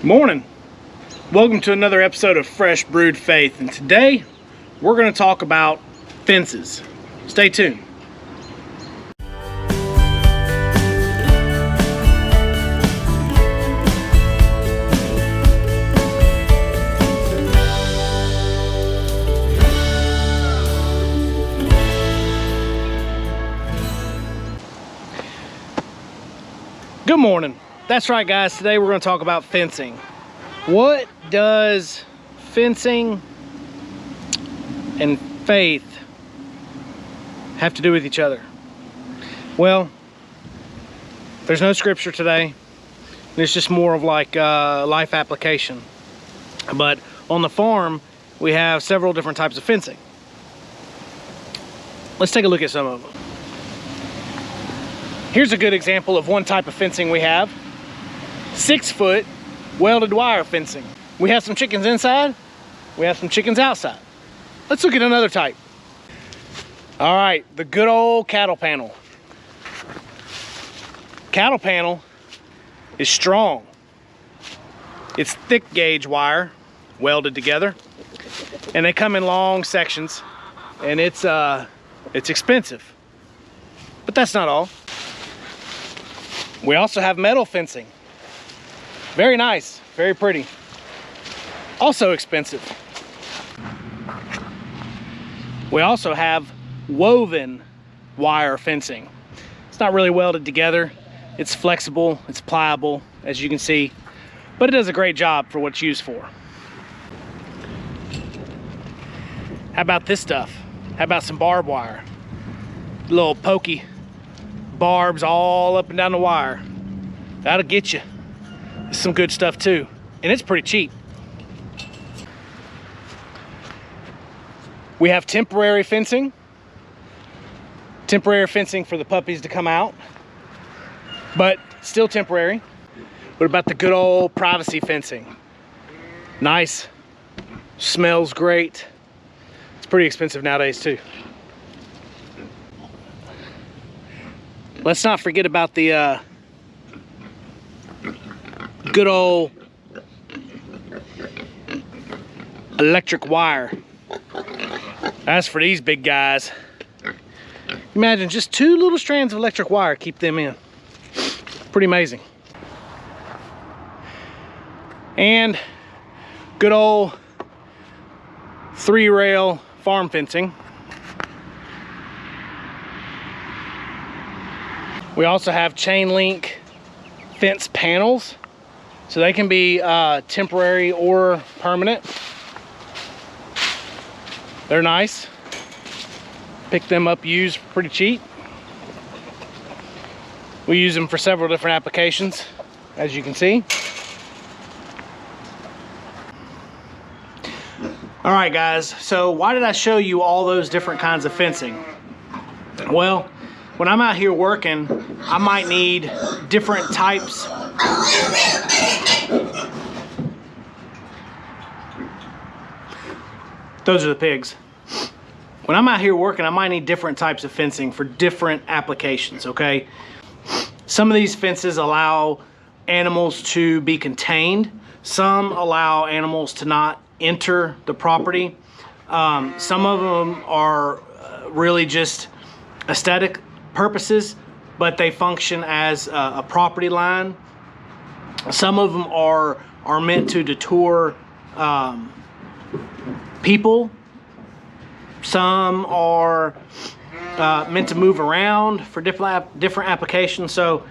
Morning. Welcome to another episode of Fresh Brewed Faith, and today we're going to talk about fences. Stay tuned. Good morning. That's right, guys. Today we're going to talk about fencing. What does fencing and faith have to do with each other? Well, there's no scripture today. It's just more of like life application. But on the farm, we have several different types of fencing. Let's take a look at some of them. Here's a good example of one type of fencing we have. 6-foot welded wire fencing. We have some chickens inside, we have some chickens outside. Let's look at another type. All right, the good old cattle panel. Cattle panel is strong. It's thick gauge wire welded together, and they come in long sections, and it's expensive. But that's not all. We also have metal fencing. Very nice, very pretty. Also expensive. We also have woven wire fencing. It's not really welded together. It's flexible, it's pliable, as you can see, but it does a great job for what it's used for. How about this stuff? How about some barbed wire? Little pokey barbs all up and down the wire. That'll get you. It's some good stuff too, and it's pretty cheap. We have temporary fencing. Temporary fencing for the puppies to come out, but still temporary. What about the good old privacy fencing? Nice, smells great. It's pretty expensive nowadays too. Let's not forget about the good old electric wire. That's for these big guys. Imagine just 2 little strands of electric wire keep them in. Pretty amazing. And good old 3-rail farm fencing. We also have chain link fence panels. So they can be temporary or permanent. They're nice. Pick them up used pretty cheap. We use them for several different applications, as you can see. All right, guys, so why did I show you all those different kinds of fencing? Well, when I'm out here working, I might need different types. Those are the pigs. When I'm out here working, I might need different types of fencing for different applications, okay? Some of these fences allow animals to be contained. Some allow animals to not enter the property. Some of them are really just aesthetic purposes, but they function as a property line. Some of them are meant to deter people. Some are meant to move around for different applications. So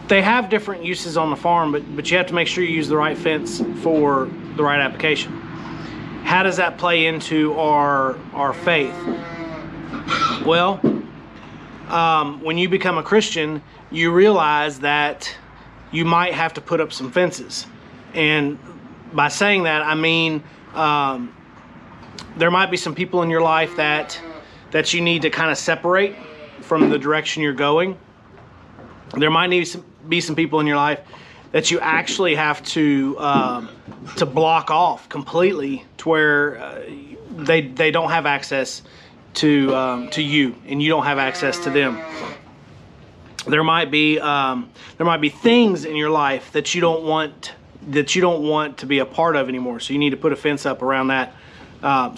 they have different uses on the farm, but you have to make sure you use the right fence for the right application. How does that play into our faith? Well, when you become a Christian, you realize that you might have to put up some fences. And by saying that, I mean there might be some people in your life that you need to kind of separate from the direction you're going. There might need to be some people in your life that you actually have to block off completely, to where they don't have access to you, and you don't have access to them. there might be things in your life that you don't want to be a part of anymore. So you need to put a fence up around that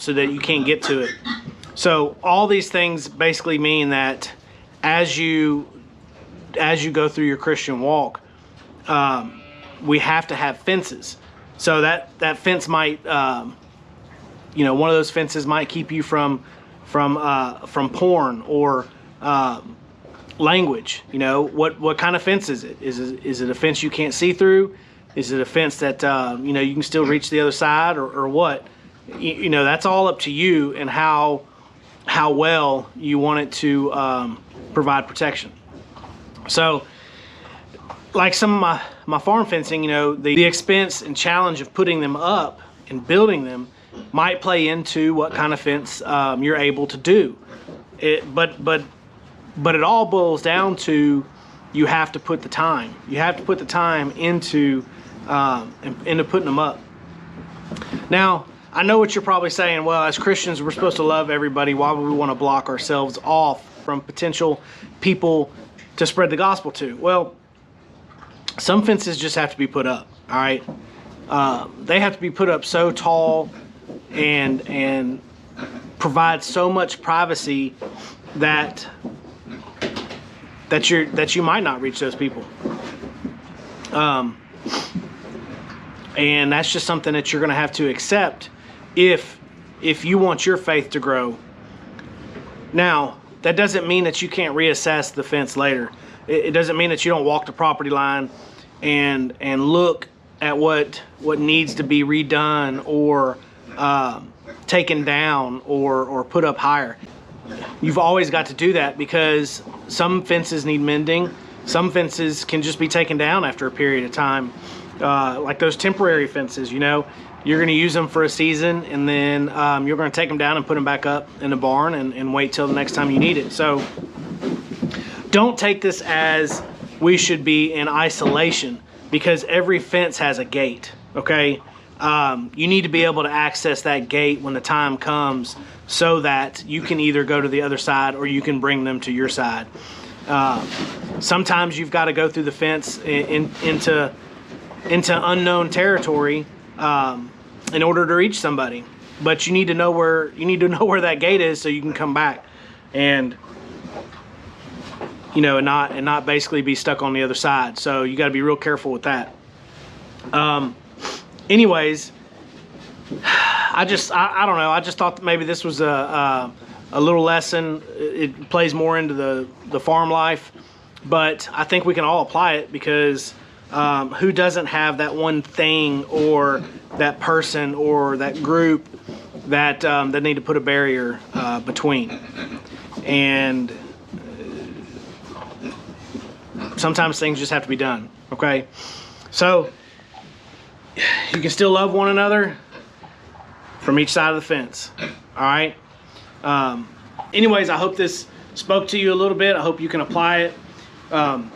so that you can't get to it. So all these things basically mean that as you go through your Christian walk, we have to have fences. So that fence might, one of those fences might keep you from porn or language. What kind of fence is it? Is it a fence you can't see through? Is it a fence that you can still reach the other side, or what? That's all up to you and how well you want it to provide protection. So, like some of my farm fencing, the expense and challenge of putting them up and building them might play into what kind of fence you're able to do. But it all boils down to you have to put the time. You have to put the time into putting them up. Now, I know what you're probably saying. Well, as Christians, we're supposed to love everybody. Why would we want to block ourselves off from potential people to spread the gospel to? Well, some fences just have to be put up. All right, they have to be put up so tall and provide so much privacy that you might not reach those people. And that's just something that you're going to have to accept if you want your faith to grow. Now, that doesn't mean that you can't reassess the fence later. It doesn't mean that you don't walk the property line and look at what needs to be redone or taken down or put up higher. You've always got to do that because some fences need mending. Some fences can just be taken down after a period of time. Like those temporary fences, you're going to use them for a season, and then you're going to take them down and put them back up in the barn and wait till the next time you need it. So don't take this as we should be in isolation, because every fence has a gate, okay? You need to be able to access that gate when the time comes so that you can either go to the other side or you can bring them to your side. Sometimes you've got to go through the fence into unknown territory in order to reach somebody, but you need to know where that gate is so you can come back and and not basically be stuck on the other side. So you got to be real careful with that. Anyways, I don't know. I just thought that maybe this was a little lesson. It plays more into the farm life, but I think we can all apply it because who doesn't have that one thing or that person or that group that need to put a barrier between? And sometimes things just have to be done, okay? So you can still love one another from each side of the fence, all right? Anyways, I hope this spoke to you a little bit. I hope you can apply it. I'm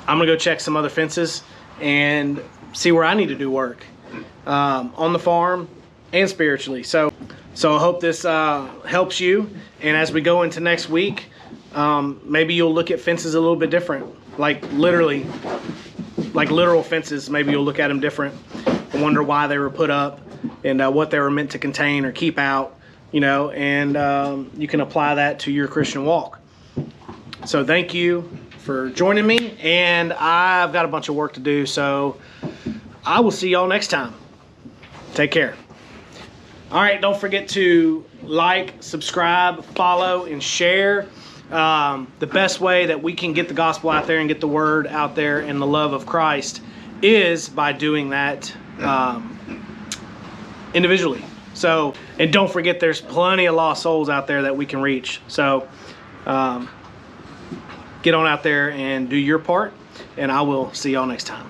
gonna go check some other fences and see where I need to do work on the farm and spiritually. So I hope this helps you. And as we go into next week, maybe you'll look at fences a little bit different, like literal fences. Maybe you'll look at them different and wonder why they were put up and what they were meant to contain or keep out, and you can apply that to your Christian walk. So thank you for joining me, and I've got a bunch of work to do, so I will see y'all next time. Take care. All right, don't forget to like, subscribe, follow, and share. The best way that we can get the gospel out there and get the word out there and the love of Christ is by doing that individually. So, and don't forget, there's plenty of lost souls out there that we can reach. So get on out there and do your part, and I will see y'all next time.